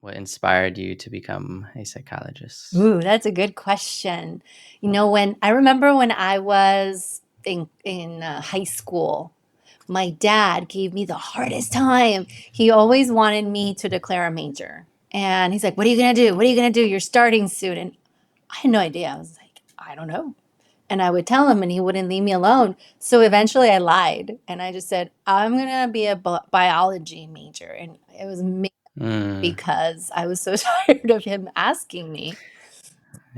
what inspired you to become a psychologist? Ooh, that's a good question. When I remember when I was in high school, my dad gave me the hardest time. He always wanted me to declare a major. And he's like, "What are you going to do? What are you going to do? You're starting soon." And I had no idea. I was like, "I don't know." And I would tell him, and he wouldn't leave me alone. So eventually I lied. And I just said, "I'm going to be a biology major." And it was Mm, because I was so tired of him asking me.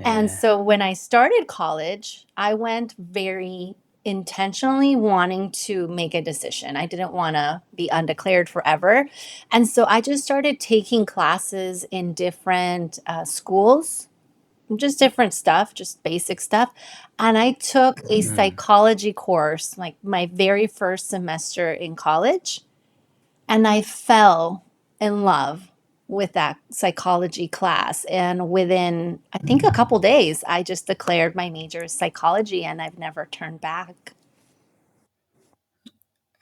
And yeah. so when I started college, I went very intentionally wanting to make a decision. I didn't want to be undeclared forever. And so I just started taking classes in different schools, just different stuff, just basic stuff. And I took a Mm. psychology course, like my very first semester in college. And I fell in love with that psychology class. And within, I think, a couple days, I just declared my major as psychology and I've never turned back.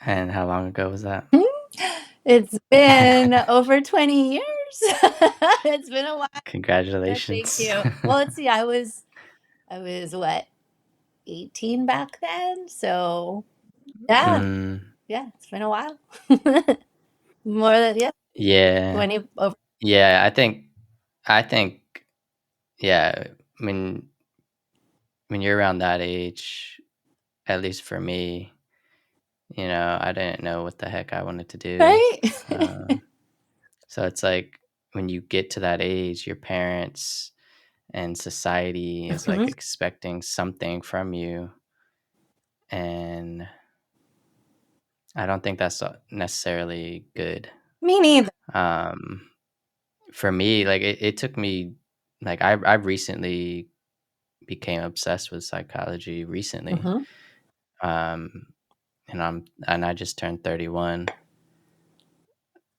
And how long ago was that? It's been over 20 years. It's been a while. Thank Congratulations. you. Well, let's see. I was what, 18 back then? So, yeah. Mm, Yeah, it's been a while. More than, yeah, yeah. 20 over. Yeah, I think yeah, when when you're around that age, at least for me, I didn't know what the heck I wanted to do. Right? Um, so it's like when you get to that age, your parents and society is like Mhm. expecting something from you, and I don't think that's necessarily good. Me neither. Um, for me, like it took me, like I recently became obsessed with psychology recently. Mhm. Um, and I just turned 31.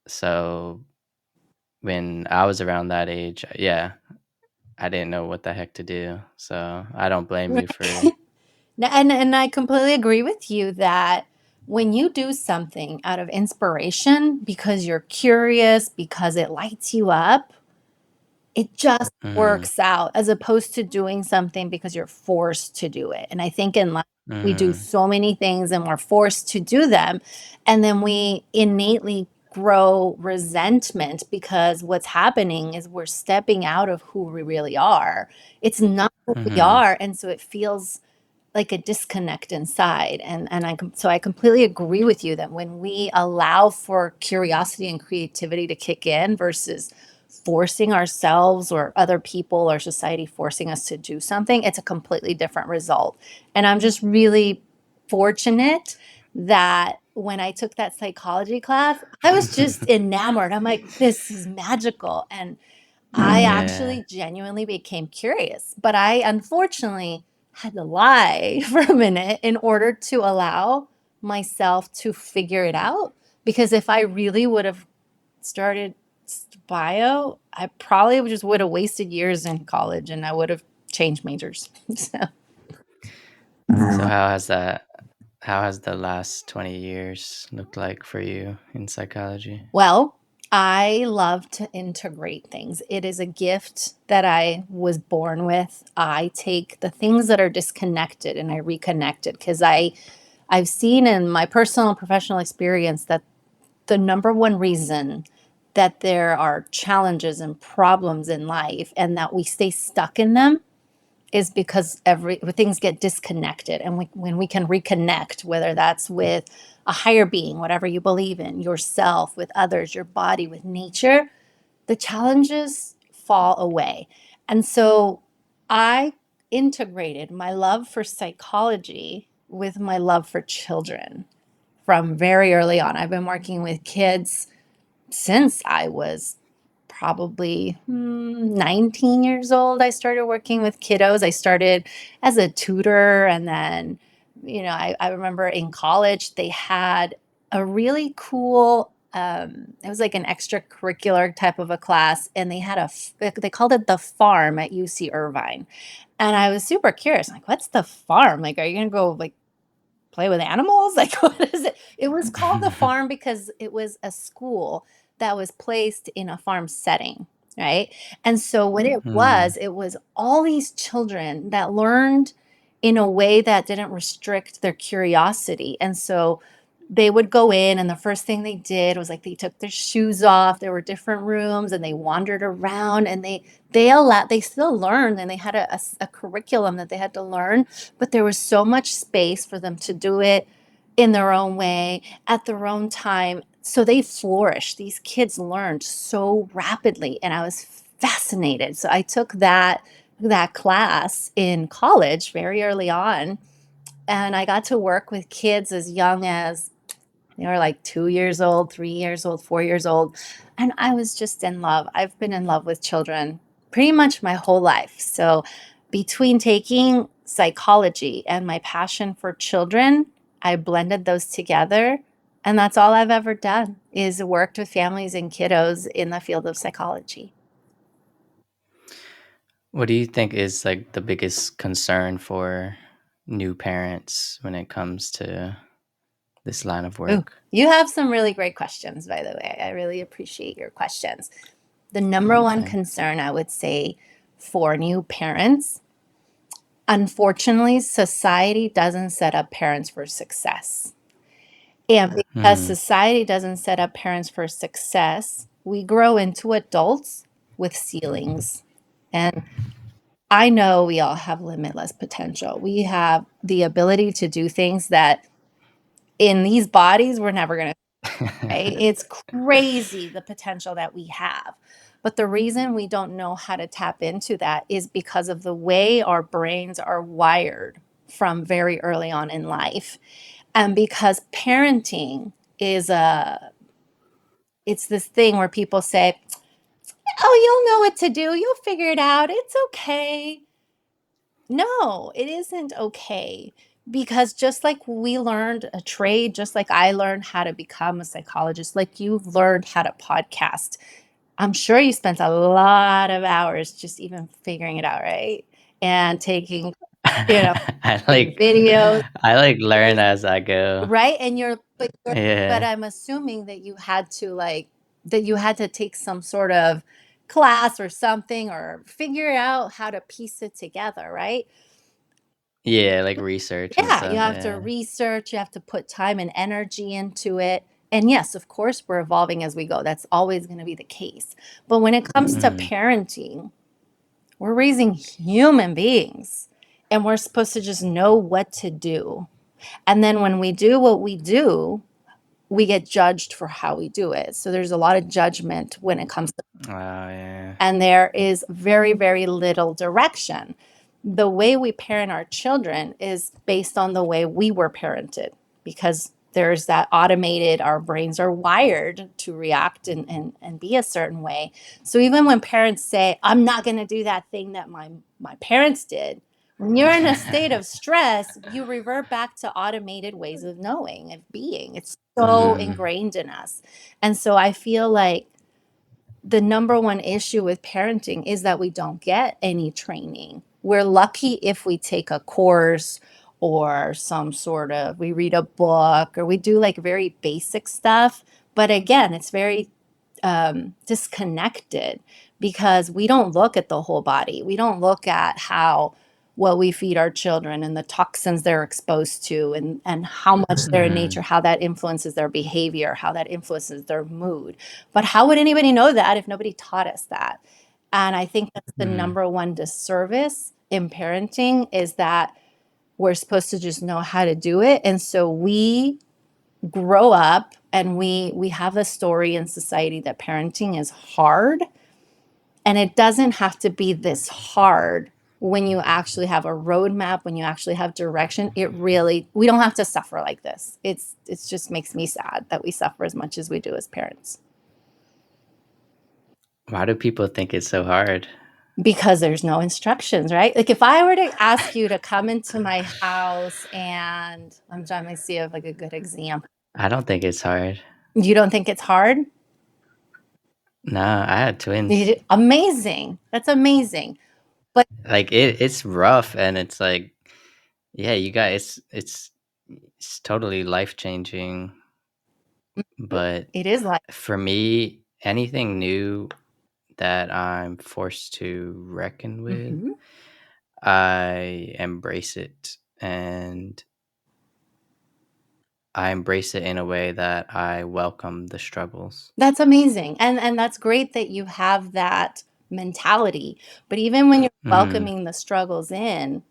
So when I was around that age, yeah, I didn't know what the heck to do. So I don't blame you for. And I completely agree with you that when you do something out of inspiration because you're curious, because it lights you up, it just Mhm, works out as opposed to doing something because you're forced to do it. And I think in life, we do mhm, so many things and we're forced to do them. And then we innately grow resentment because what's happening is we're stepping out of who we really are. It's not who we mhm, are. And so it feels like a disconnect inside. So I completely agree with you that when we allow for curiosity and creativity to kick in versus forcing ourselves or other people or society forcing us to do something, it's a completely different result. And I'm just really fortunate that when I took that psychology class, I was just enamored. I'm like, this is magical. And I yeah, actually genuinely became curious, but I unfortunately had to lie for a minute in order to allow myself to figure it out. Because if I really would have started bio, I probably just would have wasted years in college and I would have changed majors. So, so how has the last 20 years looked like for you in psychology? well, I love to integrate things. It is a gift that I was born with. I take the things that are disconnected and I reconnect it because I've seen in my personal and professional experience that the number one reason that there are challenges and problems in life and that we stay stuck in them is because every things get disconnected, and when we can reconnect, whether that's with a higher being, whatever you believe in, yourself, with others, your body, with nature, the challenges fall away. And so I integrated my love for psychology with my love for children from very early on. I've been working with kids since I was probably 19 years old. I started working with kiddos. I started as a tutor, and then, I remember in college they had a really cool. It was like an extracurricular type of a class, and they had they called it the farm at UC Irvine, and I was super curious. Like, what's the farm? Like, are you gonna go like play with animals? Like, what is it? It was called the farm because it was a school that was placed in a farm setting, right? And so what Mm. it was all these children that learned in a way that didn't restrict their curiosity. And so they would go in, and the first thing they did was like they took their shoes off. There were different rooms, and they wandered around, and they still learned, and they had a curriculum that they had to learn, but there was so much space for them to do it in their own way at their own time. So they flourished. These kids learned so rapidly, and I was fascinated. So I took that class in college very early on, and I got to work with kids as young as they were like 2 years old, 3 years old, 4 years old. And I was just in love. I've been in love with children pretty much my whole life. So, between taking psychology and my passion for children, I blended those together. And that's all I've ever done is worked with families and kiddos in the field of psychology. What do you think is like the biggest concern for new parents when it comes to this line of Ooh, work? you have some really great questions, by the way. I really appreciate your questions. The number one Thanks. concern I would say for new parents, unfortunately, society doesn't set up parents for success. And because Mm. society doesn't set up parents for success, we grow into adults with ceilings. And I know we all have limitless potential. We have the ability to do things that in these bodies we're never going to, right? It's crazy the potential that we have. But the reason we don't know how to tap into that is because of the way our brains are wired from very early on in life. And because parenting is it's this thing where people say, "Oh, you'll know what to do. You'll figure it out. It's okay." No, it isn't okay. Because just like we learned a trade, just like I learned how to become a psychologist, like you've learned how to podcast, I'm sure you spent a lot of hours just even figuring it out, right? And taking, you know, I taking like videos, I like learn as I go. right? And but Yeah. I'm assuming that you had to take some sort of class or something or figure out how to piece it together, right? Yeah, like research and Yeah, you stuff, have to yeah. research, you have to put time and energy into it. And yes, of course, we're evolving as we go. That's always going to be the case. But when it comes to Mhm. parenting, we're raising human beings, and we're supposed to just know what to do. And then when we do what we do, we get judged for how we do it. So there's a lot of judgment when it comes, Oh, yeah. and there is very, very little direction. The way we parent our children is based on the way we were parented, because there's that automated, our brains are wired to react and be a certain way. So even when parents say, I'm not going to do that thing that my parents did, when you're in a state of stress, you revert back to automated ways of knowing, of being. It's so Mhm. ingrained in us. And so I feel like the number one issue with parenting is that we don't get any training. We're lucky if we take a course or some sort of, we read a book or we do like very basic stuff. But again, it's very disconnected because we don't look at the whole body. We don't look at how what we feed our children and the toxins they're exposed to, and how much they're in Mhm. nature, how that influences their behavior, how that influences their mood. But how would anybody know that if nobody taught us that? And I think that's the Mhm. number one disservice in parenting, is that we're supposed to just know how to do it. And so we grow up and we have a story in society that parenting is hard, and it doesn't have to be this hard. When you actually have a roadmap, when you actually have direction, it really, we don't have to suffer like this. It's just makes me sad that we suffer as much as we do as parents, Why do people think it's so hard? because there's no instructions, right? Like if I were to ask you to come into my house, and I'm trying to see if like a good example. I don't think it's hard. You don't think it's hard? No, I had twins. Amazing. That's amazing. But Like, it's rough, and it's like, yeah, you got it's totally life-changing, but it is like, for me, anything new that I'm forced to reckon with, Mhm. I embrace it, and I embrace it in a way that I welcome the struggles. That's amazing, and that's great that you have that mentality, but even when you're Mhm. welcoming the struggles in,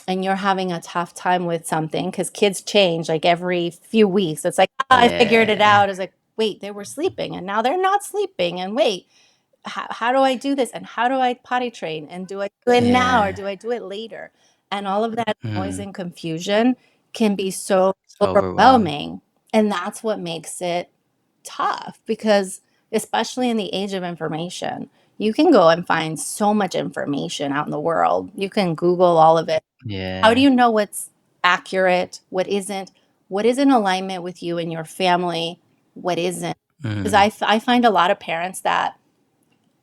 and you're having a tough time with something, because kids change, like, every few weeks, it's like, "Ah, I figured it Yeah. out." It's like, "Wait, they were sleeping, and now they're not sleeping, and wait, how do I do this, and how do I potty train, and do I do it now or Yeah. do I do it later?" And all of that noise Mhm. and confusion can be so It's overwhelming. overwhelming, and that's what makes it tough because especially in the age of information, you can go and find so much information out in the world. You can Google all of it. How do Yeah. you know what's accurate, what is in alignment with you and your family, what isn't? Because Mhm. I find a lot of parents that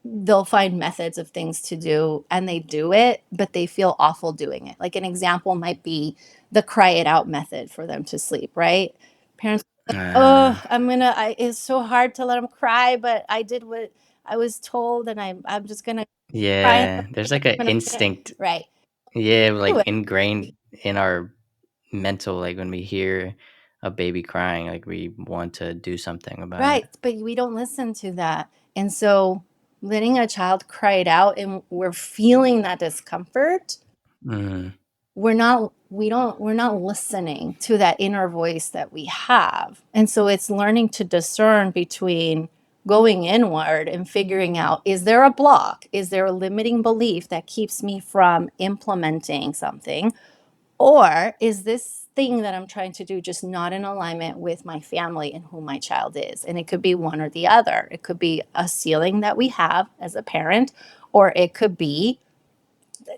they'll find methods of things to do and they do it, but they feel awful doing it. Like an example might be the cry it out method for them to sleep, right? Parents, Uh, oh, it's so hard to let them cry, but I did what I was told and I'm just going to cry in the yeah, there's morning. like an I'm gonna, instinct, right. yeah, Do like it. ingrained in our mental, like when we hear a baby crying, like we want to do something about it. Right. But we don't listen to that. And so letting a child cry it out and we're feeling that discomfort, Mhm. we're not listening to that inner voice that we have. And so it's learning to discern between going inward and figuring out, is there a block, is there a limiting belief that keeps me from implementing something, or is this thing that I'm trying to do just not in alignment with my family and who my child is? And it could be one or the other. It could be a ceiling that we have as a parent, or it could be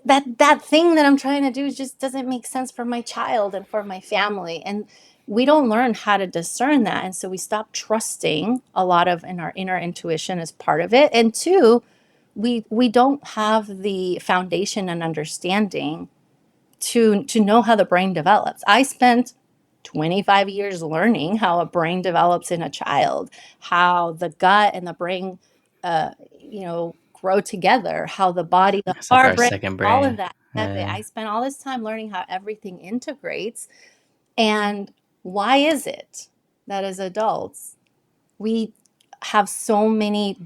that thing that I'm trying to do just doesn't make sense for my child and for my family. And we don't learn how to discern that. And so we stop trusting a lot of in our inner intuition as part of it. And two, we don't have the foundation and understanding to know how the brain develops. I spent 25 years learning how a brain develops in a child, how the gut and the brain, grow together, how the body, the It's like heart, our brain, second all of brain. that. Exactly. Yeah. I spent all this time learning how everything integrates. And why is it that as adults, we have so many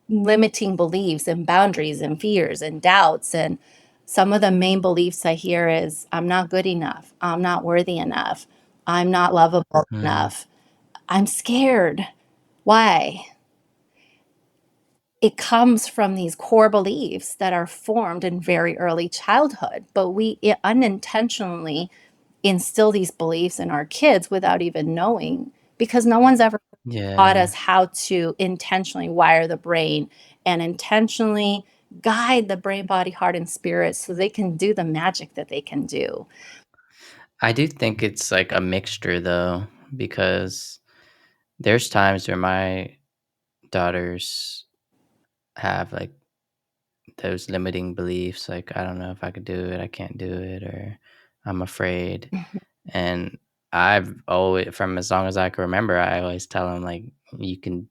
limiting beliefs and boundaries and fears and doubts? And some of the main beliefs I hear is I'm not good enough, I'm not worthy enough, I'm not lovable Mhm. enough, I'm scared. Why? It comes from these core beliefs that are formed in very early childhood, but we unintentionally instill these beliefs in our kids without even knowing because no one's ever taught us Yeah. how to intentionally wire the brain and intentionally guide the brain, body, heart, and spirit so they can do the magic that they can do. I do think it's like a mixture though, because there's times where my daughters have like those limiting beliefs, like I don't know if I could do it, I can't do it, or I'm afraid. And I've always, from as long as I can remember, I always tell them like you can,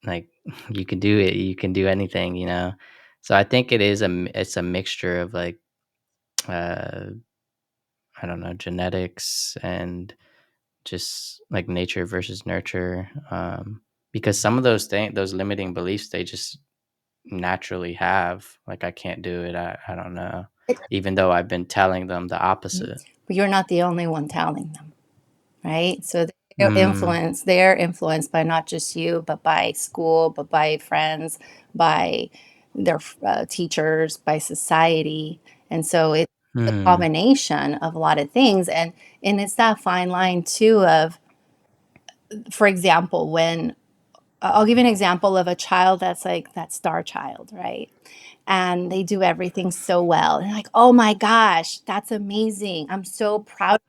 like you can do it, you can do anything, you know. So I think it's a mixture of like uh I don't know, genetics and just like nature versus nurture. Because some of those limiting beliefs, they just naturally have. Like I can't do it. I don't know. Even though I've been telling them the opposite. But you're not the only one telling them, right? So Mm, they're influenced by not just you, but by school, but by friends, by their teachers, by society. And so it's a mm, combination of a lot of things. And it's that fine line too of, for example, when I'll give you an example of a child that's like that star child, right? And they do everything so well. And like, oh my gosh, that's amazing. I'm so proud of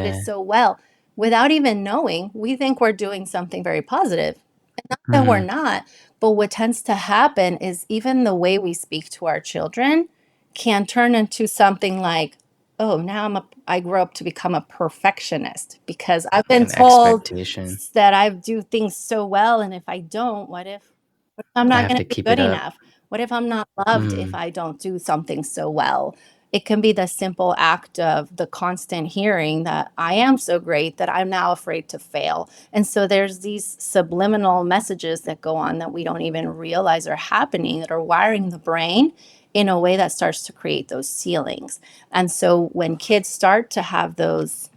this yeah. so well. Without even knowing, we think we're doing something very positive. And not that we're Hmm. not, but what tends to happen is even the way we speak to our children can turn into something like, oh, I grew up to become a perfectionist because I've Like been an told expectation. that I do things so well. And if I don't, what if? I'm I not have gonna to be keep good it up. enough? What if I'm not loved if Mhm. I don't do something so well? It can be the simple act of the constant hearing that I am so great that I'm now afraid to fail. And so there's these subliminal messages that go on that we don't even realize are happening that are wiring the brain in a way that starts to create those ceilings. And so when kids start to have those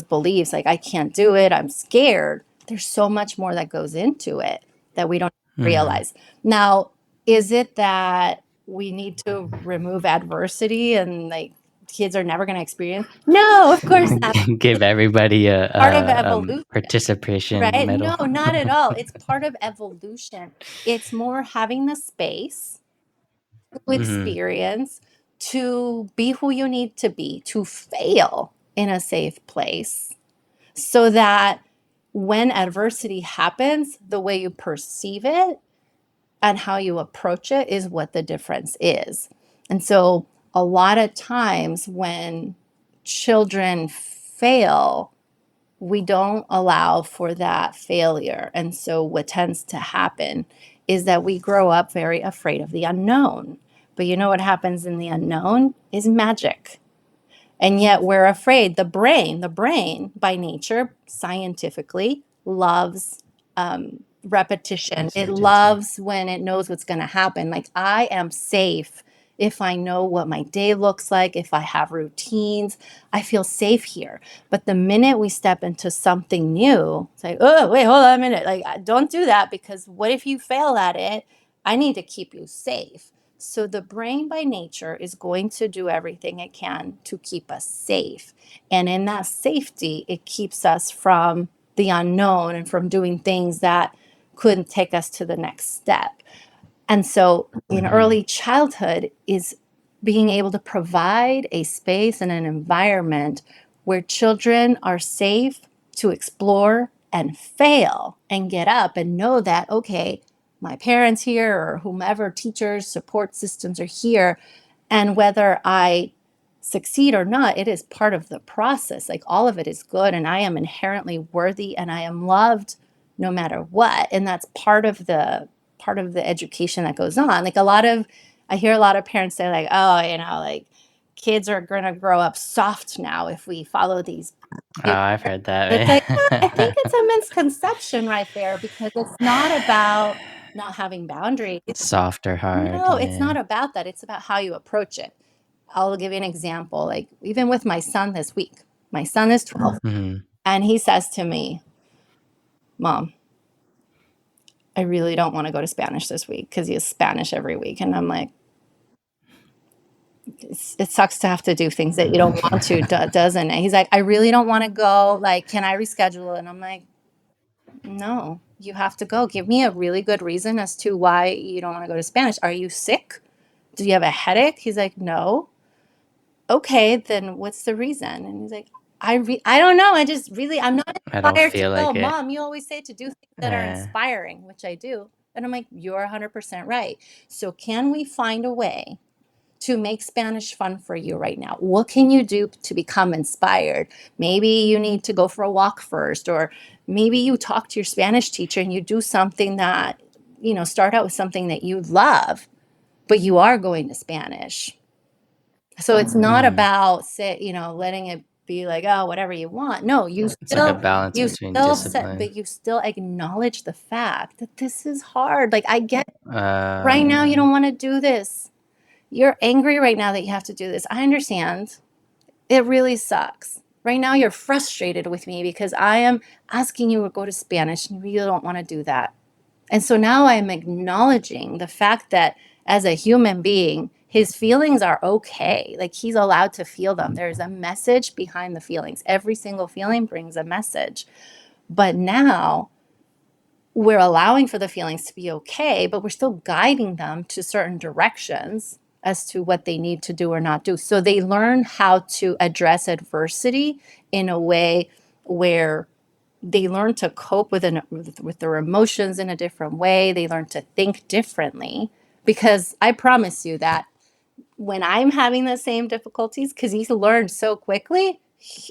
beliefs like I can't do it, I'm scared, there's so much more that goes into it that we don't Mhm. realize. Now, is it that we need to remove adversity and like kids are never going to experience? No, of course not. Give everybody Part of a, evolution, participation right? medal. No, not at all. It's part of evolution. It's more having the space to Mhm. experience, to be who you need to be, to fail in a safe place so that when adversity happens, the way you perceive it and how you approach it is what the difference is. And so, a lot of times when children fail, we don't allow for that failure. And so, what tends to happen is that we grow up very afraid of the unknown. But you know what happens in the unknown is magic. And yet we're afraid. The brain by nature, scientifically, loves repetition. It Uncertainty. loves when it knows what's going to happen. Like, I am safe if I know what my day looks like, if I have routines, I feel safe here. But the minute we step into something new, it's like, oh, wait, hold on a minute. Like, don't do that because what if you fail at it? I need to keep you safe. So the brain by nature is going to do everything it can to keep us safe. And in that safety, it keeps us from the unknown and from doing things that couldn't take us to the next step. And so in Mhm. early childhood is being able to provide a space and an environment where children are safe to explore and fail and get up and know that, okay, my parents here or whomever, teachers, support systems are here. And whether I succeed or not, it is part of the process. Like all of it is good, and I am inherently worthy and I am loved no matter what. And that's part of the education that goes on. Like I hear a lot of parents say, like, oh, like kids are gonna grow up soft now if we follow these. Oh, I've heard It's like, I think that. it's a misconception right there because it's not about not having boundaries. Softer heart, No, it's not yeah. about that. It's about how you approach it. I'll give you an example. Like, even with my son this week, my son is 12, Mhm. and he says to me, Mom, I really don't want to go to Spanish this week because he has Spanish every week. And I'm like, it sucks to have to do things that you don't want to, doesn't it? He's like, I really don't want to go. Like, can I reschedule it? And I'm like, no, you have to go. Give me a really good reason as to why you don't want to go to Spanish. Are you sick? Do you have a headache? He's like, no. Okay, then what's the reason? And he's like, I don't know. I'm not I don't inspired to feel go. like it. Mom, you always say to do things that are Yeah. inspiring, which I do. And I'm like, you're 100% right. So can we find a way to make Spanish fun for you right now? What can you do to become inspired? Maybe you need to go for a walk first, or maybe you talk to your Spanish teacher and you do something that, start out with something that you love, but you are going to Spanish. So it's not Mhm. about letting it be like, oh, whatever you want. No, It's like a balance between but discipline. you still acknowledge the fact that this is hard. Like, I get right now you Yeah. don't want to do this. You're angry right now that you have to do this. I understand. It really sucks. Right now you're frustrated with me because I am asking you to go to Spanish and you really don't want to do that. And so now I'm acknowledging the fact that as a human being, his feelings are okay. Like, he's allowed to feel them. There's a message behind the feelings. Every single feeling brings a message. But now we're allowing for the feelings to be okay, but we're still guiding them to certain directions as to what they need to do or not do. So they learn how to address adversity in a way where they learn to cope with their emotions in a different way. They learn to think differently. Because I promise you that when I'm having the same difficulties, because he's learned so quickly,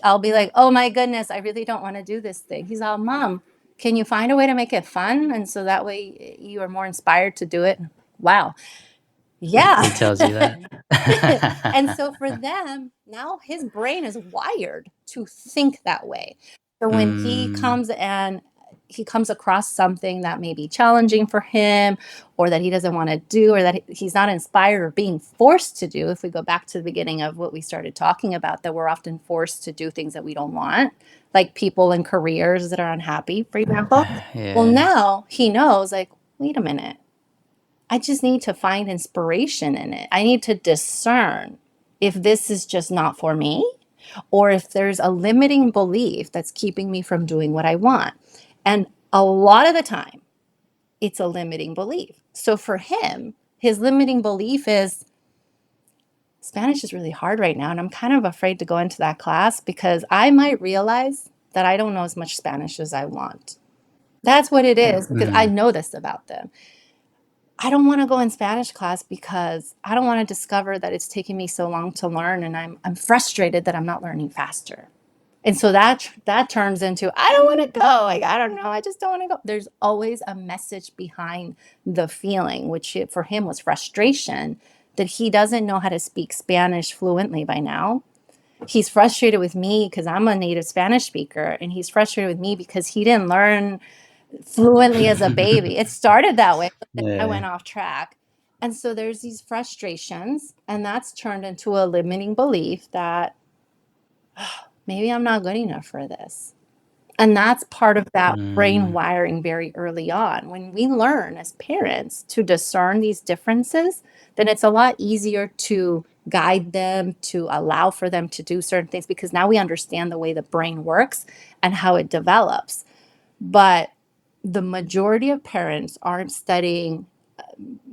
I'll be like, oh my goodness, I really don't want to do this thing. He's all, Mom, Can you find a way to make it fun? And so that way you are more inspired to do it. Wow. Yeah. He tells you that? And so for them, now his brain is wired to think that way. So when Mm, he comes across something that may be challenging for him or that he doesn't want to do or that he's not inspired or being forced to do, if we go back to the beginning of what we started talking about, that we're often forced to do things that we don't want, like people in careers that are unhappy, for example. Well, yeah. now he knows, like, wait a minute, I just need to find inspiration in it. I need to discern if this is just not for me or if there's a limiting belief that's keeping me from doing what I want. And a lot of the time, it's a limiting belief. So for him, his limiting belief is Spanish is really hard right now. And I'm kind of afraid to go into that class because I might realize that I don't know as much Spanish as I want. That's what it is because I Mm, know this about them. I don't want to go in Spanish class because I don't want to discover that it's taking me so long to learn and I'm frustrated that I'm not learning faster. And so that turns into I don't want to go. Like I don't know, I just don't want to go. There's always a message behind the feeling, which for him was frustration that he doesn't know how to speak Spanish fluently by now. He's frustrated with me because I'm a native Spanish speaker and he's frustrated with me because he didn't learn fluently as a baby. It started that way, but then I yeah. went off track. And so there's these frustrations, and that's turned into a limiting belief that maybe I'm not good enough for this. And that's part of that brain Mm, wiring very early on. When we learn as parents to discern these differences, then it's a lot easier to guide them, to allow for them to do certain things because now we understand the way the brain works and how it develops. But the majority of parents aren't studying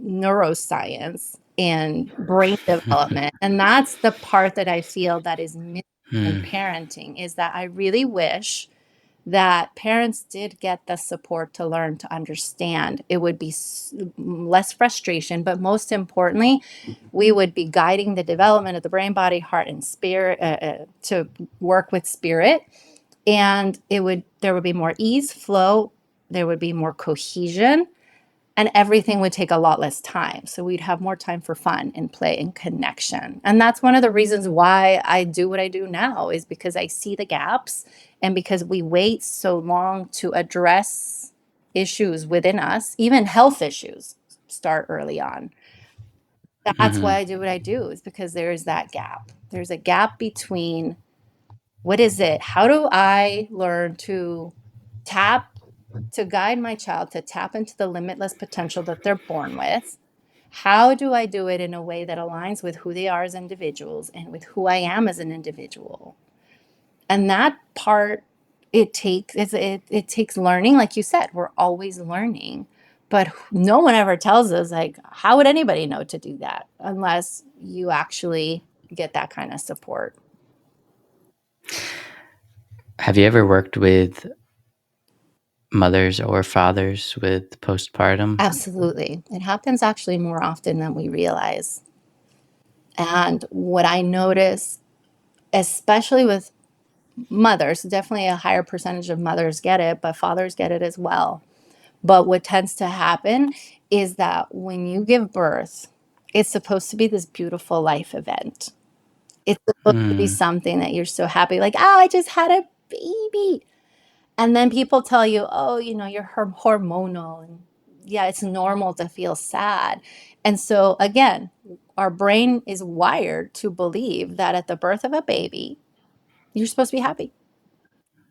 neuroscience and brain development. And that's the part that I feel that is missing in mm, parenting is that I really wish that parents did get the support to learn to understand. It would be less frustration, but most importantly, we would be guiding the development of the brain, body, heart, and spirit to work with spirit, and there would be more ease, flow, there would be more cohesion, and everything would take a lot less time. So we'd have more time for fun and play and connection. And that's one of the reasons why I do what I do now is because I see the gaps and because we wait so long to address issues within us, even health issues start early on. That's why mhm, I do what I do is because there is that gap. There's a gap between what is it? How do I learn tap to guide my child to tap into the limitless potential that they're born with? How do I do it in a way that aligns with who they are as individuals and with who I am as an individual? And that part it takes learning, like you said, we're always learning. But no one ever tells us like how would anybody know to do that unless you actually get that kind of support. have you ever worked with mothers or fathers with postpartum? Absolutely. It happens actually more often than we realize. And what I notice, especially with mothers, definitely a higher percentage of mothers get it, but fathers get it as well. But what tends to happen is that when you give birth, it's supposed to be this beautiful life event. It's supposed to be Mm, something that you're so happy, like, oh, I just had a baby. And then people tell you, oh, you're hormonal. And yeah, it's normal to feel sad. And so, again, our brain is wired to believe that at the birth of a baby, you're supposed to be happy.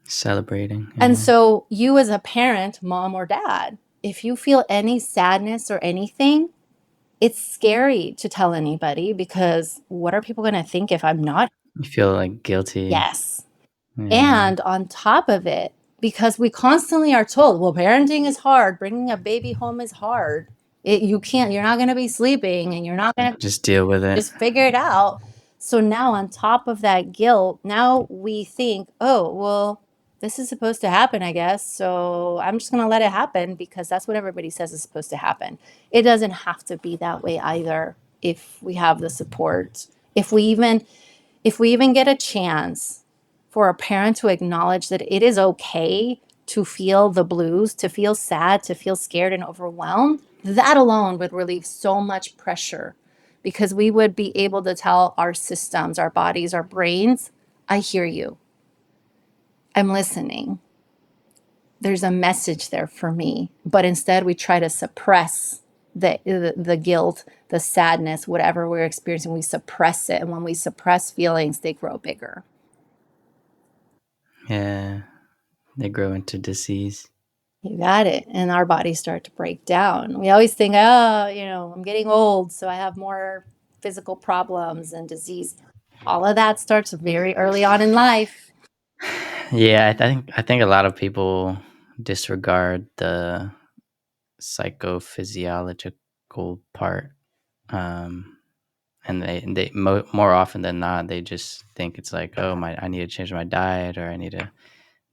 celebrating, And yeah. so, you as a parent, mom or dad, if you feel any sadness or anything, it's scary to tell anybody because what are people going to think if I'm not? You feel, like, guilty. Yes. Yeah, And on top of it, because we constantly are told, well, parenting is hard, bringing a baby home is hard. You can't, you're not going to be sleeping and you're not going to just deal with it. just figure it out. So now, on top of that guilt, now we think, oh, well, this is supposed to happen, I guess. So I'm just going to let it happen because that's what everybody says is supposed to happen. It doesn't have to be that way either if we have the support. If we even get a chance for a parent to acknowledge that it is okay to feel the blues, to feel sad, to feel scared and overwhelmed, that alone would relieve so much pressure because we would be able to tell our systems, our bodies, our brains, I hear you. I'm listening. There's a message there for me. But instead, we try to suppress the guilt, the sadness, whatever we're experiencing, we suppress it. And when we suppress feelings, they grow bigger. Yeah, they grow into disease. You got it. And our bodies start to break down. We always think, oh, I'm getting old, so I have more physical problems and disease. All of that starts very early on in life. Yeah, I think a lot of people disregard the psychophysiological part, um, and more often than not they just think it's like, oh, my I need to change my diet or I need to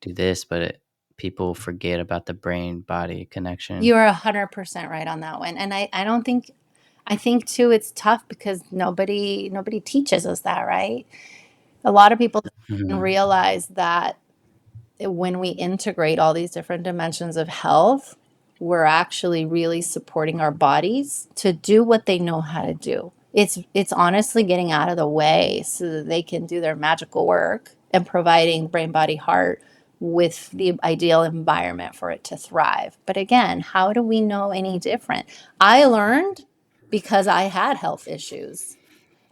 do this, but people forget about the brain body connection. You are 100% right on that one. And I don't think, I think too, it's tough because nobody teaches us that, right? A lot of people don't Mhm. realize that when we integrate all these different dimensions of health, we're actually really supporting our bodies to do what they know how to do. It's honestly getting out of the way so that they can do their magical work and providing brain, body, heart with the ideal environment for it to thrive. But again, how do we know any different? I learned because I had health issues.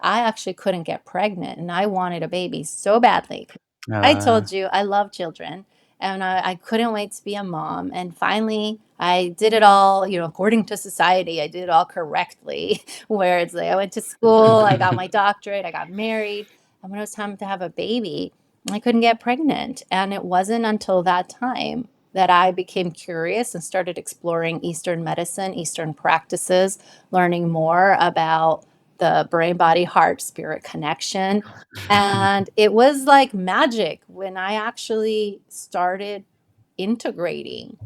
I actually couldn't get pregnant and I wanted a baby so badly. I Uh, told you I love children and I couldn't wait to be a mom. And finally, I did it all, according to society, I did it all correctly. Where it's like I went to school, I got my doctorate, I got married. And when it was time to have a baby, I couldn't get pregnant. And it wasn't until that time that I became curious and started exploring Eastern medicine, Eastern practices, learning more about the brain, body, heart, spirit connection. And it was like magic when I actually started integrating.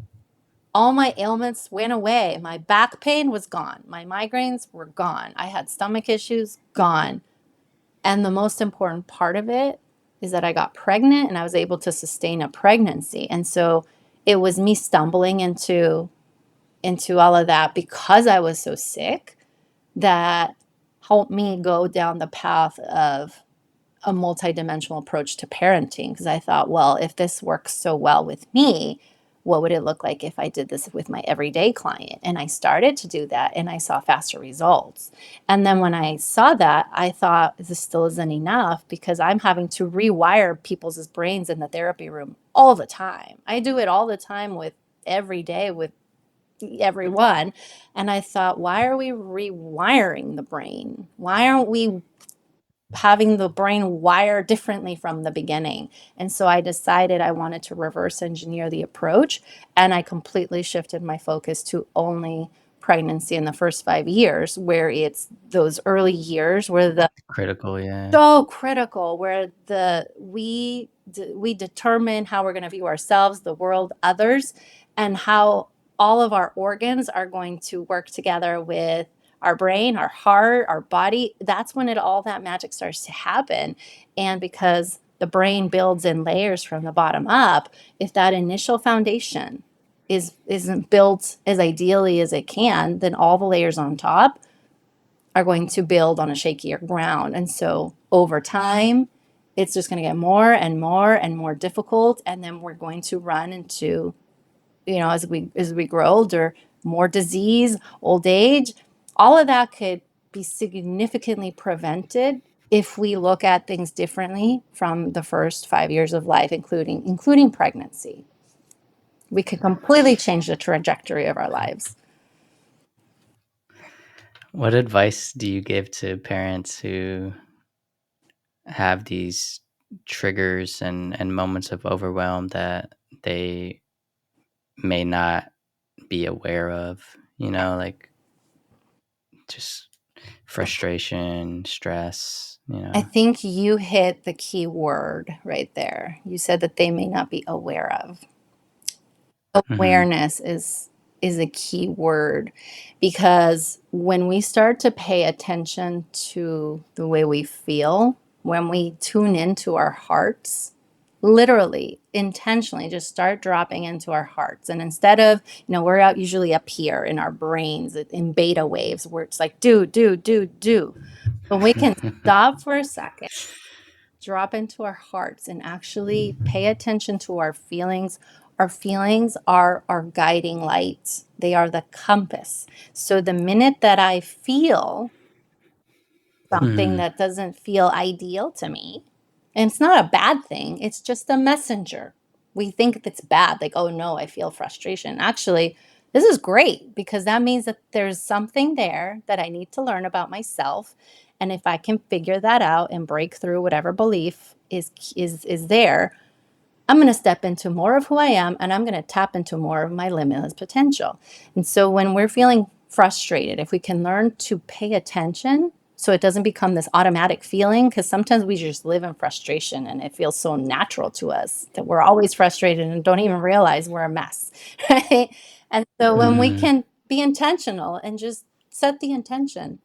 All my ailments went away. My back pain was gone. My migraines were gone. I had stomach issues, gone. And the most important part of it is that I got pregnant and I was able to sustain a pregnancy. And so it was me stumbling into all of that because I was so sick that helped me go down the path of a multidimensional approach to parenting because I thought, well, if this works so well with me, what would it look like if I did this with my everyday client? And I started to do that and I saw faster results. And then when I saw that, I thought this still isn't enough because I'm having to rewire people's brains in the therapy room all the time. I do it all the time with every day with everyone. And I thought, why are we rewiring the brain? Why aren't we having the brain wire differently from the beginning? And so I decided I wanted to reverse engineer the approach. And I completely shifted my focus to only pregnancy in the first 5 years, where it's those early years where the Critical, yeah. so critical where we determine how we're going to view ourselves, the world, others, and how all of our organs are going to work together with our brain, our heart, our body. That's when it all that magic starts to happen. And because the brain builds in layers from the bottom up, if that initial foundation isn't built as ideally as it can, then all the layers on top are going to build on a shakier ground. And so over time, it's just going to get more and more and more difficult. And then we're going to run into, as we grow older, more disease, old age. All of that could be significantly prevented if we look at things differently from the first 5 years of life, including pregnancy. We could completely change the trajectory of our lives. What advice do you give to parents who have these triggers and moments of overwhelm that they may not be aware of, like just frustration, stress, I think you hit the key word right there. You said that they may not be aware of. Mhm. Awareness is a key word because when we start to pay attention to the way we feel, when we tune into our hearts, literally, intentionally just start dropping into our hearts. And instead of, we're out usually up here in our brains in beta waves where it's like, do, do, do, do. But we can stop for a second, drop into our hearts, and actually pay attention to our feelings. Our feelings are our guiding lights, they are the compass. So the minute that I feel something Mm. that doesn't feel ideal to me, and it's not a bad thing, it's just a messenger. We think it's bad, like, oh no, I feel frustration. Actually, this is great because that means that there's something there that I need to learn about myself. And if I can figure that out and break through whatever belief is there, I'm going to step into more of who I am, and I'm going to tap into more of my limitless potential. And so when we're feeling frustrated, if we can learn to pay attention so it doesn't become this automatic feeling, because sometimes we just live in frustration and it feels so natural to us that we're always frustrated and don't even realize we're a mess, right? And so when we Mm. can be intentional and just set the intention,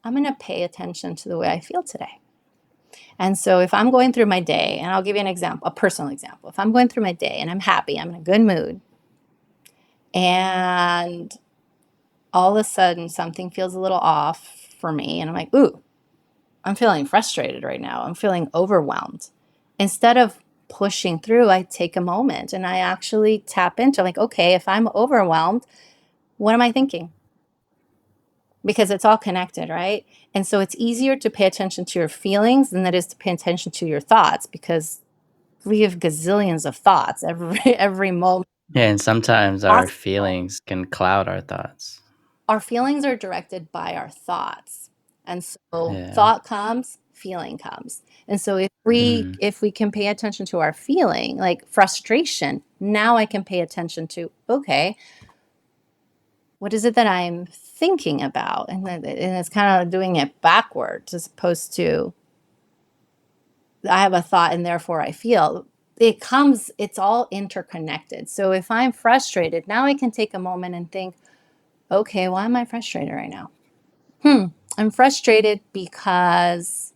I'm going to pay attention to the way I feel today. And so if I'm going through my day, and I'll give you an example, a personal example. If I'm going through my day and I'm happy, I'm in a good mood, and all of a sudden something feels a little off for me, and I'm like, ooh, I'm feeling frustrated right now. I'm feeling overwhelmed. Instead of pushing through, I take a moment and I actually tap into, like, okay, if I'm overwhelmed, what am I thinking? Because it's all connected, right? And so it's easier to pay attention to your feelings than it is to pay attention to your thoughts, because we have gazillions of thoughts every every moment. Yeah, and sometimes our Possible. feelings can cloud our thoughts. Our feelings are directed by our thoughts. And so Yeah. thought comes, feeling comes. And so if we Mm. if we can pay attention to our feeling, like frustration, now I can pay attention to, okay, what is it that I'm thinking about? And it's kind of doing it backwards as opposed to I have a thought and therefore I feel. It's all interconnected. So if I'm frustrated, now I can take a moment and think, okay, why am I frustrated right now? I'm frustrated because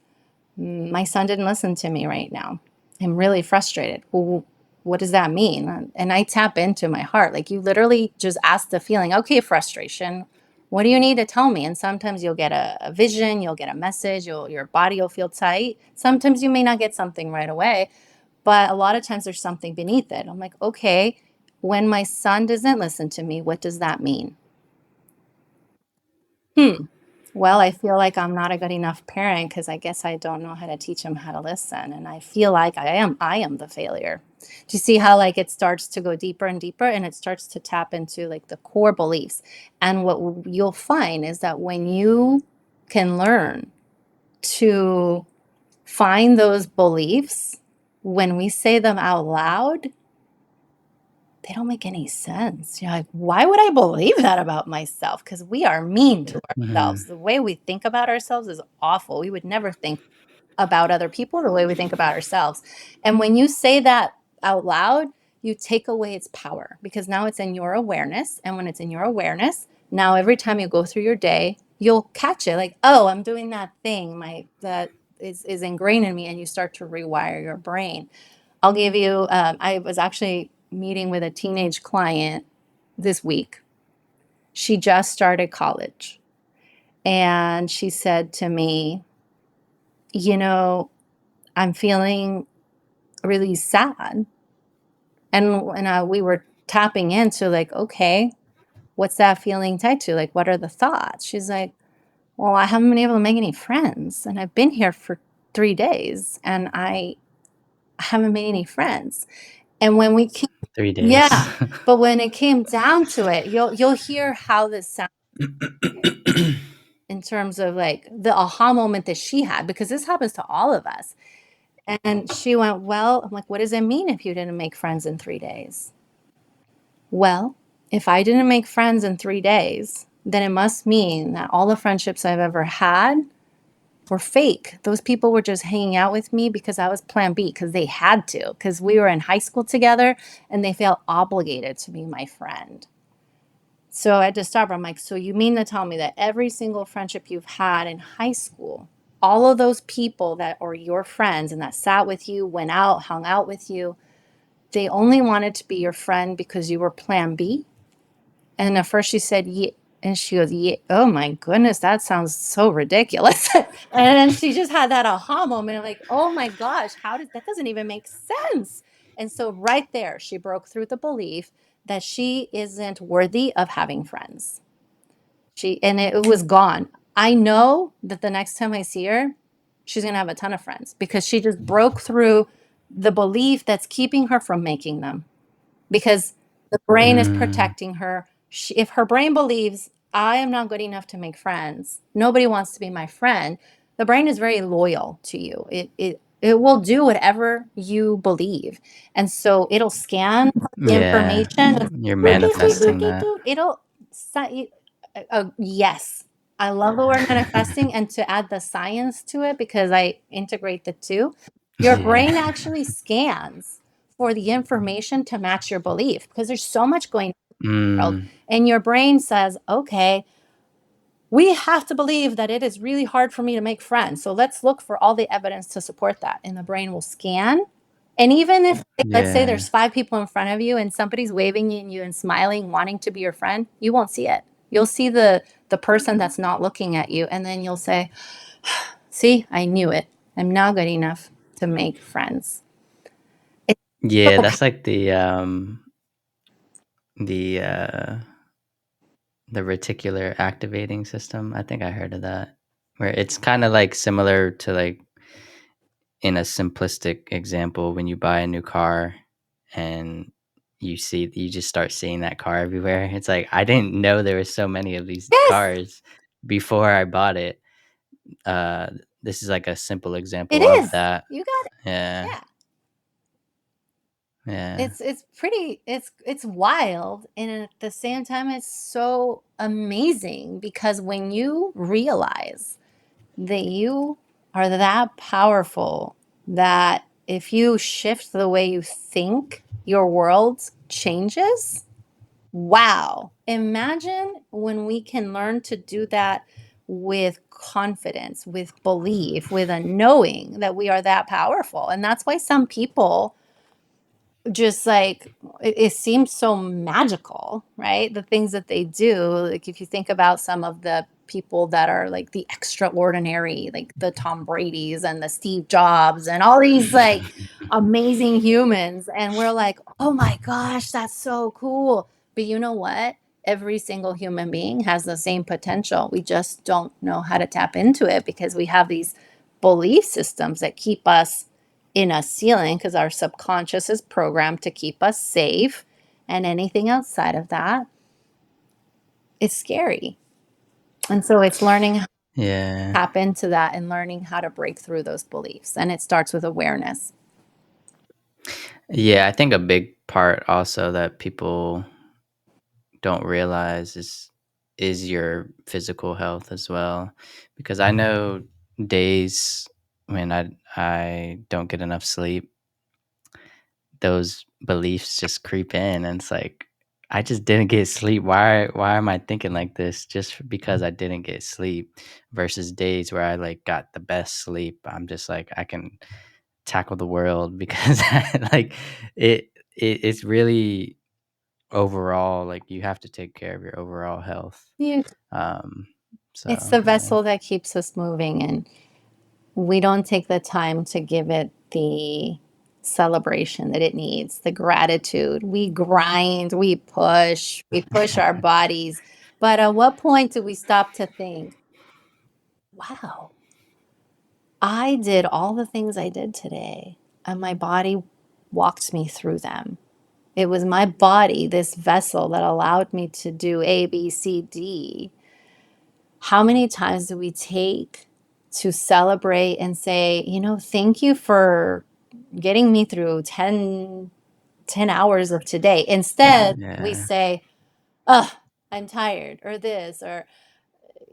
my son didn't listen to me right now. I'm really frustrated. Well, what does that mean? And I tap into my heart. Like, you literally just ask the feeling, okay, frustration, what do you need to tell me? And sometimes you'll get a vision, you'll get a message, your body will feel tight. Sometimes you may not get something right away, but a lot of times there's something beneath it. I'm like, okay, when my son doesn't listen to me, what does that mean? Hmm. Well, I feel like I'm not a good enough parent because I guess I don't know how to teach him how to listen. And I feel like I am the failure. Do you see how, like, it starts to go deeper and deeper, and it starts to tap into like the core beliefs. And what you'll find is that when you can learn to find those beliefs, when we say them out loud, they don't make any sense. You're like, why would I believe that about myself? Because we are mean to Mhm. ourselves. The way we think about ourselves is awful. We would never think about other people the way we think about ourselves. And when you say that out loud, you take away its power because now it's in your awareness. And when it's in your awareness, now every time you go through your day, you'll catch it like, oh, I'm doing that thing. That is ingrained in me. And you start to rewire your brain. I'll give you, I was actually meeting with a teenage client this week. She just started college. And she said to me, you know, I'm feeling really sad. And we were tapping into, like, okay, what's that feeling tied to? Like, what are the thoughts? She's like, well, I haven't been able to make any friends. And I've been here for 3 days and I haven't made any friends. And when we came, 3 days. yeah, but when it came down to it, you'll hear how this sounds in terms of like the aha moment that she had, because this happens to all of us. And she went, well, I'm like, what does it mean if you didn't make friends in 3 days? Well, if I didn't make friends in 3 days, then it must mean that all the friendships I've ever had were fake. Those people were just hanging out with me because I was plan B, because they had to, because we were in high school together and they felt obligated to be my friend. So I had to stop her. I'm like, so you mean to tell me that every single friendship you've had in high school all of those people that are your friends and that sat with you, went out, hung out with you, they only wanted to be your friend because you were plan B. And at first she said, yeah. And she goes, yeah, oh my goodness, that sounds so ridiculous. And then she just had that aha moment, like, oh my gosh, how does that doesn't even make sense? And so right there, she broke through the belief that she isn't worthy of having friends. And it was gone. I know that the next time I see her, she's gonna have a ton of friends because she just broke through the belief that's keeping her from making them, because the brain is Mm, protecting her. If her brain believes I am not good enough to make friends, nobody wants to be my friend, the brain is very loyal to you. It will do whatever you believe, and so it'll scan the yeah. information. You're manifesting that. It'll yes. I love the word manifesting, and to add the science to it because I integrate the two. Your brain Yeah. actually scans for the information to match your belief because there's so much going on in the world. Mm, And your brain says, okay, we have to believe that it is really hard for me to make friends. So let's look for all the evidence to support that. And the brain will scan. And even if, let's say, yeah. there's 5 people in front of you and somebody's waving at you and smiling, wanting to be your friend, you won't see it. You'll see the person that's not looking at you. And then you'll say, see, I knew it. I'm not good enough to make friends. It's Yeah, so that's like the, uh the reticular activating system. I think I heard of that. Where it's kinda, like, similar to, like, in a simplistic example, when you buy a new car and you just start seeing that car everywhere. It's like, I didn't know there were so many of these yes, cars before I bought it. Uh, this is, like, a simple it example of is. that. You got it. Yeah, Yeah. yeah. It's pretty it's wild, and at the same time it's so amazing because when you realize that you are that powerful, that if you shift the way you think, your world changes. Wow. Imagine when we can learn to do that with confidence, with belief, with a knowing that we are that powerful. And that's why some people just like it seems so magical, right? The things that they do, like if you think about some of the people that are like the extraordinary, like the Tom Brady's and the Steve Jobs and all these like amazing humans, and we're like, oh my gosh, that's so cool. But you know what? Every single human being has the same potential. We just don't know how to tap into it because we have these belief systems that keep us in a ceiling because our subconscious is programmed to keep us safe. And anything outside of that, it's scary. And so it's learning how to Yeah. tap into that and learning how to break through those beliefs. And it starts with awareness. Yeah, I think a big part also that people don't realize is your physical health as well, because I know days when I don't get enough sleep, those beliefs just creep in, and it's like, I just didn't get sleep. Why am I thinking like this just because I didn't get sleep, versus days where I like got the best sleep. I'm just like, I can tackle the world because like it's really overall, like, you have to take care of your overall health. You, Um, it's so the yeah. vessel that keeps us moving. And we don't take the time to give it the celebration that it needs, the gratitude. We grind, we push our bodies. But at what point do we stop to think, wow, I did all the things I did today, and my body walked me through them. It was my body, this vessel, that allowed me to do A, B, C, D. How many times do we take to celebrate and say, thank you for getting me through 10 hours of today? Instead, we Yeah. say, oh, I'm tired, or this, or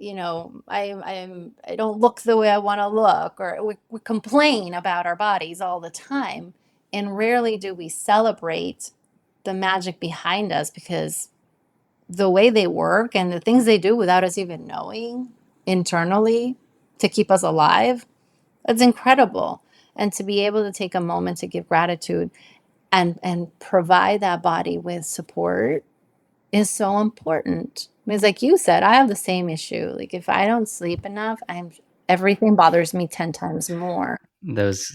I don't look the way I want to look, or we complain about our bodies all the time, and rarely do we celebrate the magic behind us because the way they work and the things they do without us even knowing internally. to keep us alive, that's incredible. And to be able to take a moment to give gratitude and provide that body with support is so important. Because like you said, I have the same issue. Like if I don't sleep enough, I'm everything bothers me 10 times more. Those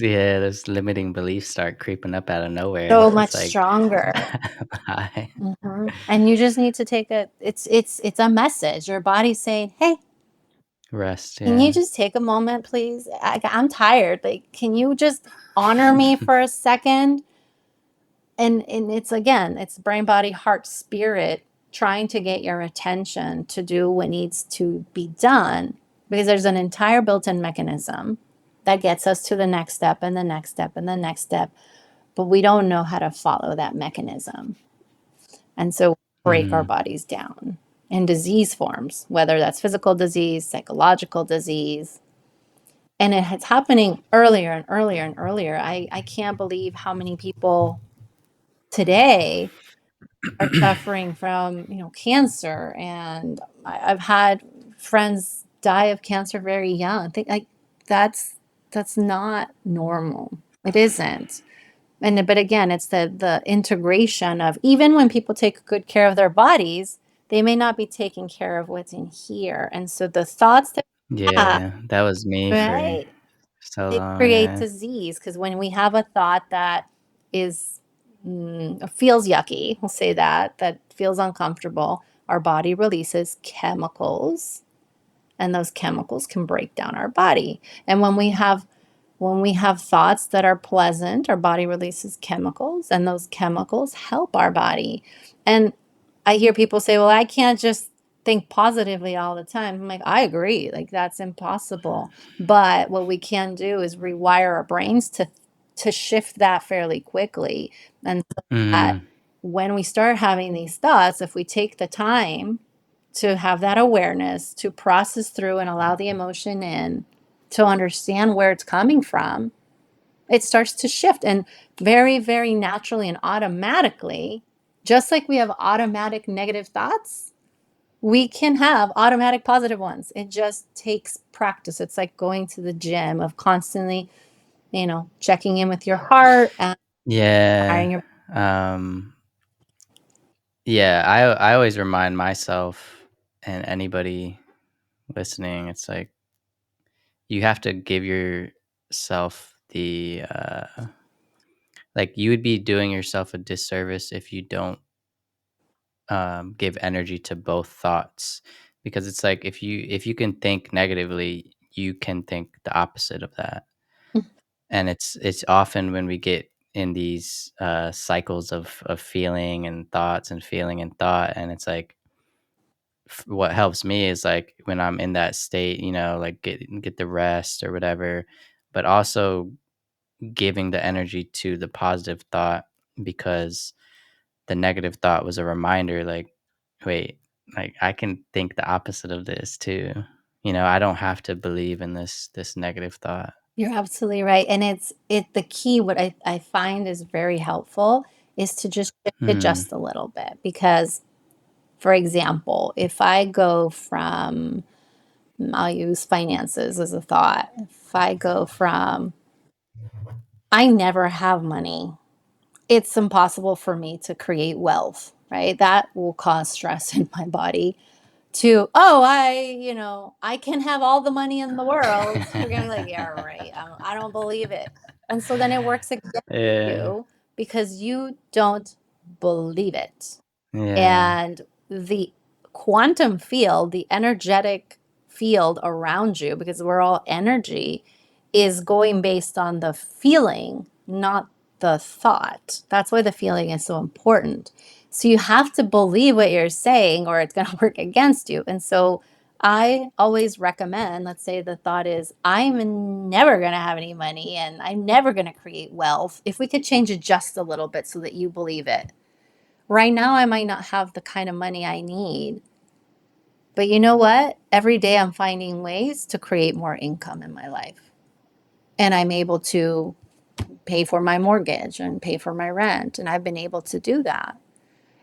limiting beliefs start creeping up out of nowhere. So much It's like, stronger. I And you just need to take a it's a message. Your body's saying, "Hey, rest, can you yeah. just take a moment, please? I'm tired. Like, can you just honor me for a second?" And it's again, it's brain, body, heart, spirit trying to get your attention to do what needs to be done because there's an entire built-in mechanism that gets us to the next step and the next step and the next step, but we don't know how to follow that mechanism. And so we break our Mhm. bodies down in disease forms, whether that's physical disease, psychological disease. And it's happening earlier and earlier and earlier. I can't believe how many people today are suffering from, cancer. And I've had friends die of cancer very young. I think like that's not normal. It isn't. And but again, it's the integration of even when people take good care of their bodies, they may not be taking care of what's in here. And so the thoughts that have, Yeah, that was me for right, so they long, create yeah. disease because when we have a thought that is feels yucky, we'll say that feels uncomfortable, our body releases chemicals, and those chemicals can break down our body. And when we have thoughts that are pleasant, our body releases chemicals, and those chemicals help our body. And I hear people say, "Well, I can't just think positively all the time." I'm like, I agree. Like that's impossible. But what we can do is rewire our brains to shift that fairly quickly. And so that Mhm. when we start having these thoughts, if we take the time to have that awareness, to process through and allow the emotion in, to understand where it's coming from, it starts to shift. And very, very naturally and automatically, just like we have automatic negative thoughts, we can have automatic positive ones. It just takes practice. It's like going to the gym of constantly, checking in with your heart and Yeah, firing your um, yeah, I always remind myself and anybody listening, it's like, you have to give yourself like, you would be doing yourself a disservice if you don't, give energy to both thoughts, because it's like, if you can think negatively, you can think the opposite of that. And it's often when we get in these cycles of feeling and thoughts and feeling and thought, and it's like, what helps me is like when I'm in that state, like get the rest or whatever, but also giving the energy to the positive thought, because the negative thought was a reminder, like, wait, like I can think the opposite of this too. I don't have to believe in this negative thought. You're absolutely right. And the key, what I find is very helpful is to just shift it Hmm. just a little bit. Because, for example, if I go from, I'll use finances as a thought. If I go from, I never have money, it's impossible for me to create wealth, right? That will cause stress in my body. To, oh, I can have all the money in the world. You're gonna be like, yeah, right. I don't believe it. And so then it works against Yeah. you because you don't believe it. Yeah. And the quantum field, the energetic field around you, because we're all energy, is going based on the feeling, not the thought. That's why the feeling is so important. So you have to believe what you're saying or it's going to work against you. And so I always recommend, let's say the thought is, I'm never going to have any money and I'm never going to create wealth. If we could change it just a little bit so that you believe it. Right now, I might not have the kind of money I need, but you know what? Every day I'm finding ways to create more income in my life. And I'm able to pay for my mortgage and pay for my rent. And I've been able to do that.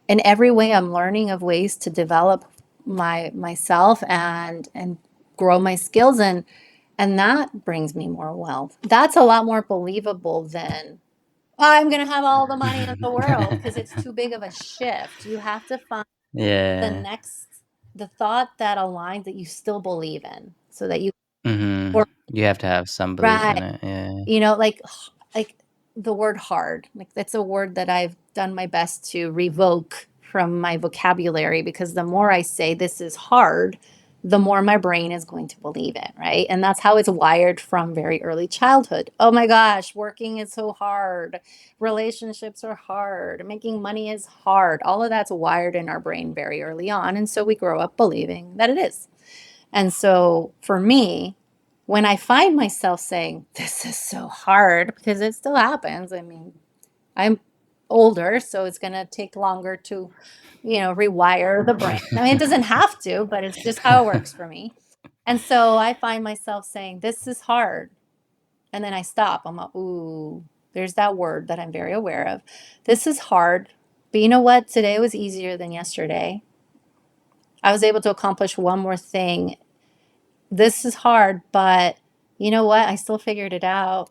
In every way, I'm learning of ways to develop myself and grow my skills. And And that brings me more wealth. That's a lot more believable than I'm going to have all the money in the world, because it's too big of a shift. You have to find the Yeah. next, the thought that aligns that you still believe in, so that you, Mhm. or, You have to have some belief right. in it, yeah. Like the word hard, like that's a word that I've done my best to revoke from my vocabulary, because the more I say this is hard, the more my brain is going to believe it, right? And that's how it's wired from very early childhood. Oh my gosh, working is so hard. Relationships are hard. Making money is hard. All of that's wired in our brain very early on. And so we grow up believing that it is. And so for me, when I find myself saying, this is so hard, because it still happens. I mean, I'm older, so it's going to take longer to, rewire the brain. I mean, it doesn't have to, but it's just how it works for me. And so I find myself saying, this is hard. And then I stop. I'm like, ooh, there's that word that I'm very aware of. This is hard. But you know what? Today was easier than yesterday. I was able to accomplish one more thing. This is hard, but you know what? I still figured it out.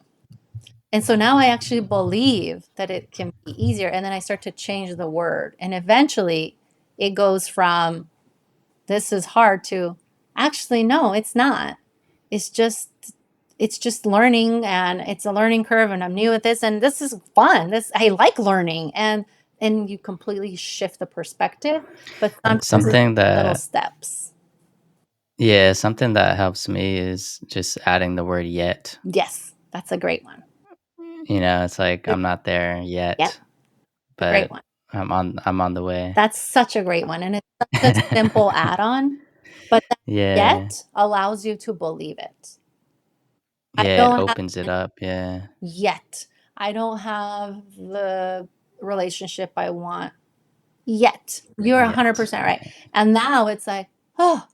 And so now I actually believe that it can be easier. And then I start to change the word. And eventually it goes from this is hard to actually, no, it's not. It's just, it's just learning, and it's a learning curve, and I'm new at this, and this is fun. I like learning. And you completely shift the perspective, but sometimes it's Something little that steps. Yeah, something that helps me is just adding the word "yet." Yes, that's a great one. It's like, I'm not there Yep, yet, a great but one. I'm on the way. That's such a great one, and it's such a simple add-on, but that Yeah. yet allows you to believe it. I Yeah, it don't have opens it it up, yeah. yet. I don't have the relationship I want yet. You're Yet, 100% right. yeah. And now it's like, "Oh,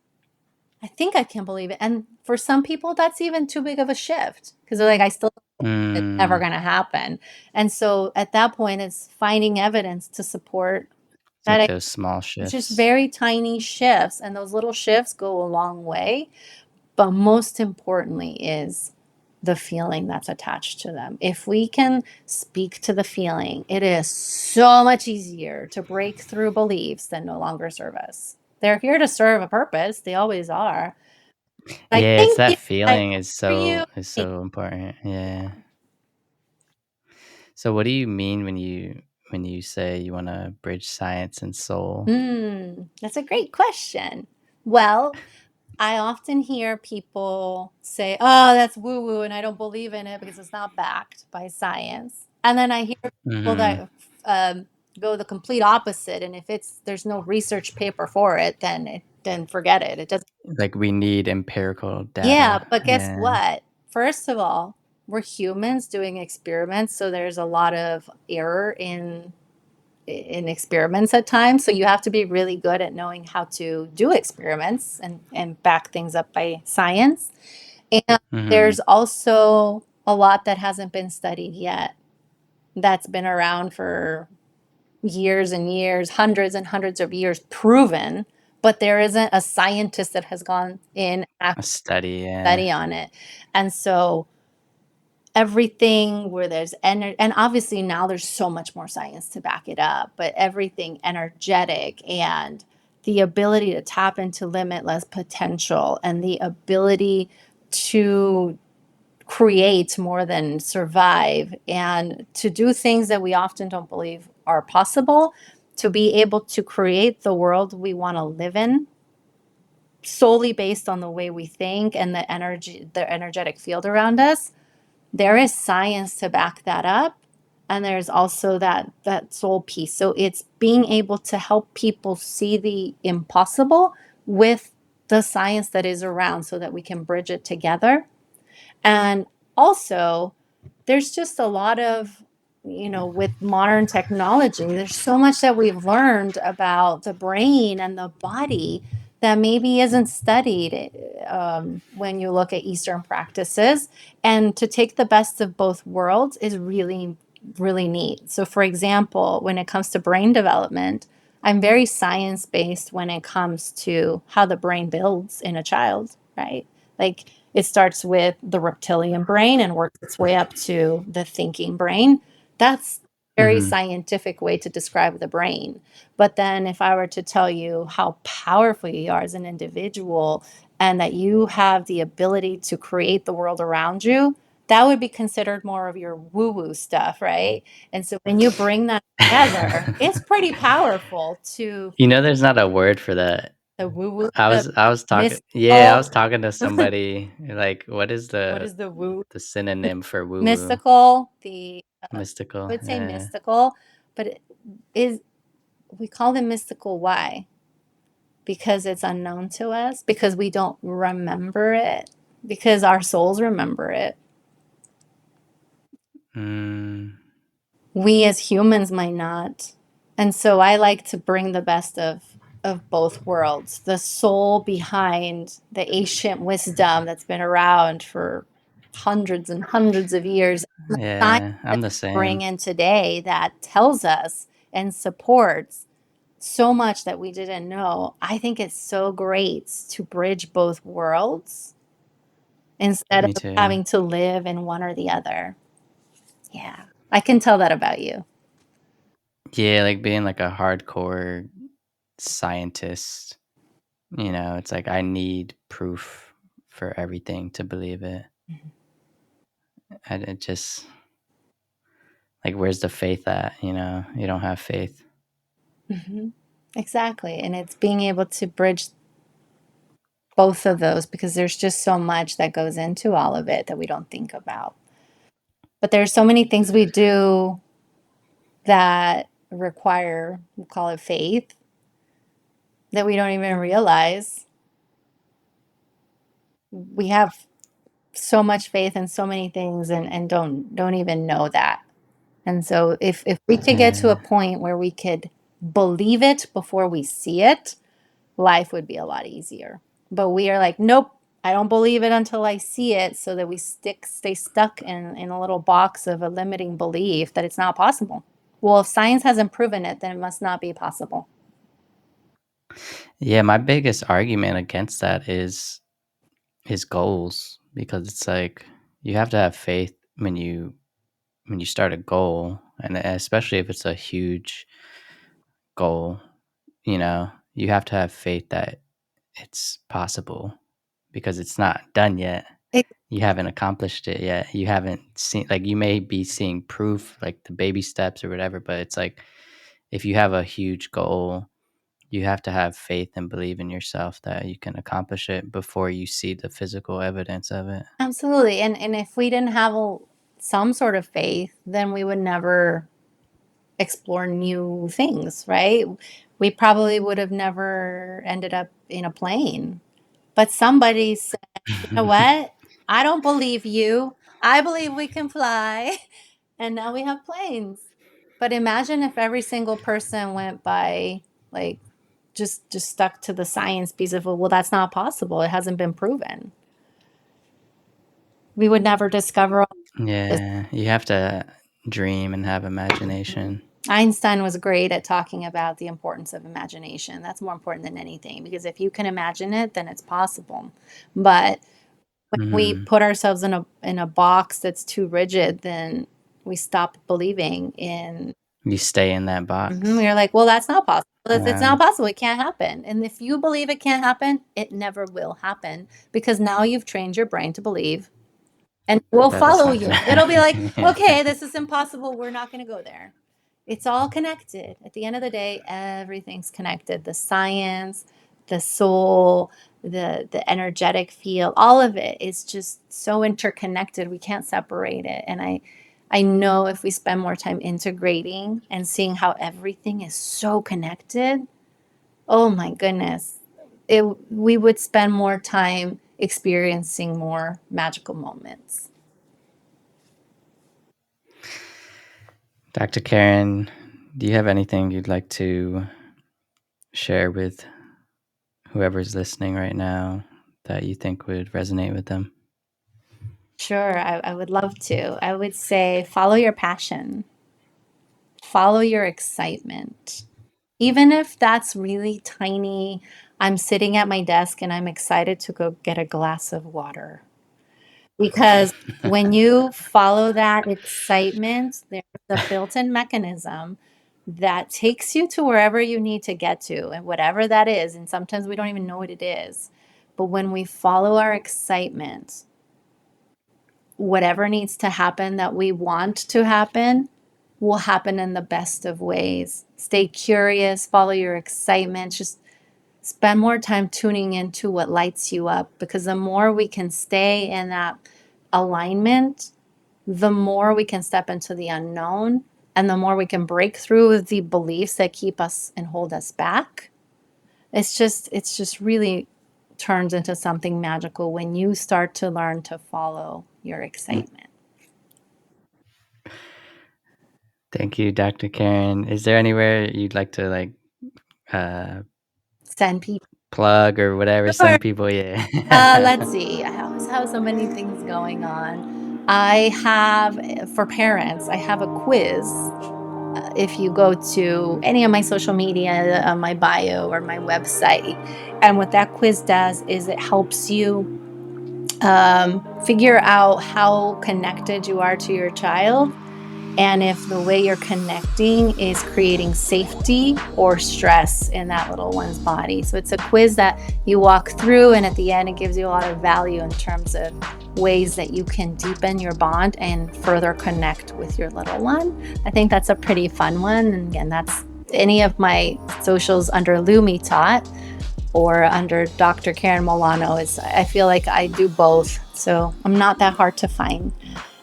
I think I can believe it." And for some people, that's even too big of a shift, because 'cause they're like, "I still don't think it's ever Mm. gonna happen." And so at that point, it's finding evidence to support It's that. like those small It's just shifts. very tiny shifts, and those little shifts go a long way. But most importantly is the feeling that's attached to them. If we can speak to the feeling, it is so much easier to break through beliefs that no longer serve us. They're here to serve a purpose. They always are. I Yeah, it's think that you. I feeling is for you. so important, yeah. So what do you mean when you say you wanna bridge science and soul? That's a great question. Well, I often hear people say, "Oh, that's woo woo, and I don't believe in it because it's not backed by science." And then I hear people Mhm. that go the complete opposite, and if there's no research paper for it, then forget it. It doesn't. Like, we need empirical Yeah, data, but guess yeah. what? First of all, we're humans doing experiments, so there's a lot of error in experiments at times. So you have to be really good at knowing how to do experiments and back things up by science. And Mhm. there's also a lot that hasn't been studied yet, that's been around for years and years, hundreds and hundreds of years, proven, but there isn't a scientist that has gone in and A actually study, yeah. study on it. And so everything where there's energy, and obviously now there's so much more science to back it up, but everything energetic, and the ability to tap into limitless potential, and the ability to create more than survive, and to do things that we often don't believe are possible, to be able to create the world we want to live in solely based on the way we think and the energetic field around us. There is science to back that up, and there's also that soul piece. So it's being able to help people see the impossible with the science that is around, so that we can bridge it together. And also, there's just a lot of, with modern technology, there's so much that we've learned about the brain and the body that maybe isn't studied, when you look at Eastern practices. And to take the best of both worlds is really, really neat. So, for example, when it comes to brain development, I'm very science based when it comes to how the brain builds in a child, right? Like, It starts with the reptilian brain and works its way up to the thinking brain. That's a very Mhm. scientific way to describe the brain. But then, if I were to tell you how powerful you are as an individual and that you have the ability to create the world around you, that would be considered more of your woo woo stuff, right? And so, when you bring that together, it's pretty powerful to There's not a word for that. the woo woo, I the was I was talking yeah, I was mystical. talking to somebody, like, what is What the is the woo? the synonym for woo-woo? Mystical, the I Mystical, would say yeah. mystical, but it is we call them mystical. Why? Because it's unknown to us, because we don't remember it, because our souls remember it. Mm, We as humans might not. And so I like to bring the best of both worlds. The soul behind the ancient wisdom that's been around for hundreds and hundreds of years. The science yeah, that I'm the we bring same. in today that tells us and supports so much that we didn't know. I think it's so great to bridge both worlds instead Me of too. having to live in one or the other. Yeah. I can tell that about you. Yeah, like, being, like, a hardcore scientist, it's like I need proof for everything to believe it, and it just like, where's the faith at, you know? You don't have faith. Mhm. Exactly. And it's being able to bridge both of those because there's just so much that goes into all of it that we don't think about. But there's so many things we do that require, we'll call it faith, that we don't even realize. We have so much faith in so many things and don't even know that. And so if we could get to a Yeah. point where we could believe it before we see it, life would be a lot easier. But we are like, nope, I don't believe it until I see it, so that we stay stuck in a little box of a limiting belief that it's not possible. Well, if science hasn't proven it, then it must not be possible. Yeah, my biggest argument against that is goals, because it's like you have to have faith when you start a goal, and especially if it's a huge goal, you have to have faith that it's possible, because it's not done yet. It, You haven't accomplished it yet. You haven't seen, like, you may be seeing proof, like the baby steps or whatever, but it's like if you have a huge goal, you have to have faith and believe in yourself that you can accomplish it before you see the physical evidence of it. absolutely. And if we didn't have some sort of faith, then we would never explore new things, right? We probably would have never ended up in a plane. But somebody said, you know what? I don't believe you. I believe we can fly. And now we have planes. But imagine if every single person went by like just stuck to the science piece of, well, that's not possible. It hasn't been proven. We would never discover all this. Yeah, you have to dream and have Mhm. imagination. Einstein was great at talking about the importance of imagination. That's more important than anything because if you can imagine it, then it's possible. But when we Mhm. put ourselves in a box that's too rigid, then we stop believing in. You stay in that Mhm, box. you're like, well, that's not possible. It's Yeah, not possible. It can't happen. And if you believe it can't happen, it never will happen because now you've trained your brain to believe and will that it's follow not gonna you. It'll be like, happen. Yeah. okay, this is impossible. We're not going to go there. It's all connected. At the end of the day, everything's connected. The science, the soul, the energetic field, all of it is just so interconnected. We can't separate it. And I know if we spend more time integrating and seeing how everything is so connected, oh my goodness, we would spend more time experiencing more magical moments. Dr. Karen, do you have anything you'd like to share with whoever's listening right now that you think would resonate with them? Sure, I would love to. I would say follow your passion, follow your excitement. Even if that's really tiny, I'm sitting at my desk and I'm excited to go get a glass of water. Because when you follow that excitement, there's a built-in mechanism that takes you to wherever you need to get to, and whatever that is. And sometimes we don't even know what it is. But when we follow our excitement, whatever needs to happen that we want to happen will happen in the best of ways. Stay curious, follow your excitement, just spend more time tuning into what lights you up, because the more we can stay in that alignment, the more we can step into the unknown, and the more we can break through the beliefs that keep us and hold us back. It's just really turns into something magical when you start to learn to follow your excitement. Thank you, Dr. Karen. Is there anywhere you'd like to like uh Send people. plug or whatever? Sure. Some people, yeah. Let's see. I always have so many things going on. I have, for parents, I have a quiz. If you go to any of my social media, my bio or my website, and what that quiz does is it helps you figure out how connected you are to your child, and if the way you're connecting is creating safety or stress in that little one's body. So it's a quiz that you walk through, and at the end, it gives you a lot of value in terms of ways that you can deepen your bond and further connect with your little one. I think that's a pretty fun one. And again, that's any of my socials under Lumi Taught or under Dr. Karen Molano. Is I feel like I do both. So I'm not that hard to find.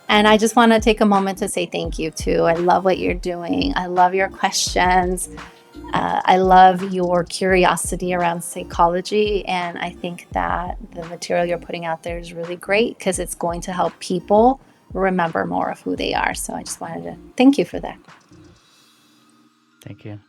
And I just want to take a moment to say thank you too. I love what you're doing. I love your questions. I love your curiosity around psychology. And I think that the material you're putting out there is really great because it's going to help people remember more of who they are. So I just wanted to thank you for that. Thank you.